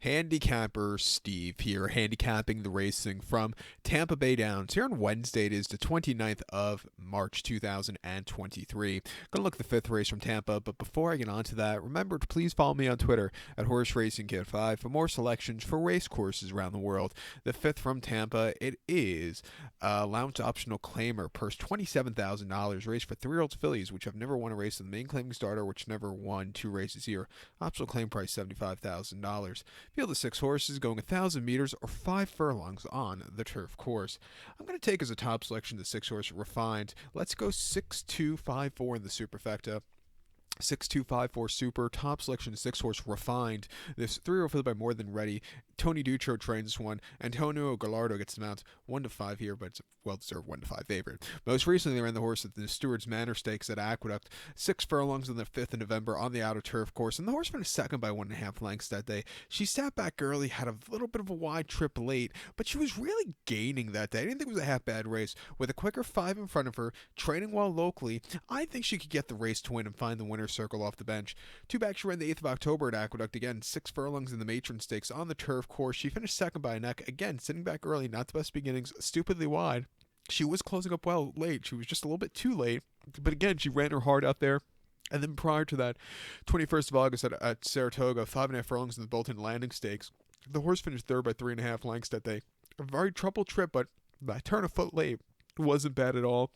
Handicapper Steve here, handicapping the racing from Tampa Bay Downs. Here on Wednesday, it is the 29th of March 2023. Gonna look at the fifth race from Tampa, but before I get on to that, remember to please follow me on Twitter at Horse Racing Kid 5 for more selections for race courses around the world. The fifth from Tampa, it is a allowance optional claimer, purse $27,000, race for 3-year-old fillies, which have never won a race in the main claiming starter, which never won 2 races here. Optional claim price $75,000. Field of 6 horses going 1,000 meters or 5 furlongs on the turf course. I'm going to take as a top selection the 6 horse Refined. Let's go 6254 in the superfecta. 6254 Super, top selection 6 horse Refined. This 3-year-old field by More Than Ready. Tony Duccio trains this one. Antonio Gallardo gets the mount 1-5 here, but it's a well-deserved 1-5 favorite. Most recently, they ran the horse at the Stewards Manor Stakes at Aqueduct. 6 furlongs on the 5th of November on the outer turf course, and the horse finished second by 1.5 lengths that day. She sat back early, had a little bit of a wide trip late, but she was really gaining that day. I didn't think it was a half-bad race. With a quicker 5 in front of her, training well locally, I think she could get the race to win and find the winner's circle off the bench. 2 back, she ran the 8th of October at Aqueduct. Again, 6 furlongs in the Matron Stakes on the turf course. She finished second by a neck. Again, sitting back early, not the best beginnings, stupidly wide. She was closing up well late. She was just a little bit too late. But again, she ran her heart out there. And then prior to that, 21st of August at Saratoga, 5.5 furlongs in the Bolton Landing Stakes. The horse finished third by 3.5 lengths that day. A very troubled trip, but that turn a foot late wasn't bad at all.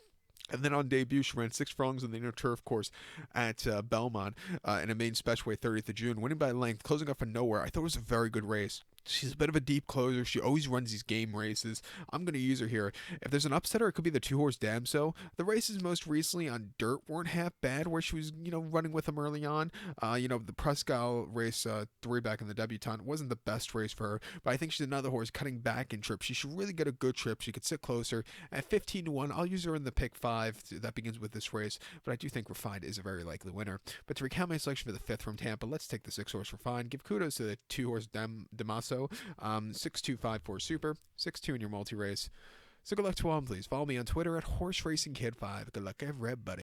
And then on debut, she ran 6 furlongs on the inner turf course at Belmont in a main special weight 30th of June, winning by length, closing up from nowhere. I thought it was a very good race. She's a bit of a deep closer. She always runs these game races. I'm going to use her here. If there's an upsetter, it could be the 2-horse Damso. The races most recently on dirt weren't half bad, where she was, running with them early on. The Prescal race 3 back in the debutante wasn't the best race for her, but I think she's another horse cutting back in trips. She should really get a good trip. She could sit closer. At 15-1, I'll use her in the pick 5 that begins with this race, but I do think Refined is a very likely winner. But to recount my selection for the 5th from Tampa, let's take the 6-horse Refined. Give kudos to the 2-horse Damaso. 6254 Super, 6-2 in your multi-race. So good luck to all, please. Follow me on Twitter at Horse Racing Kid 5. Good luck, everybody.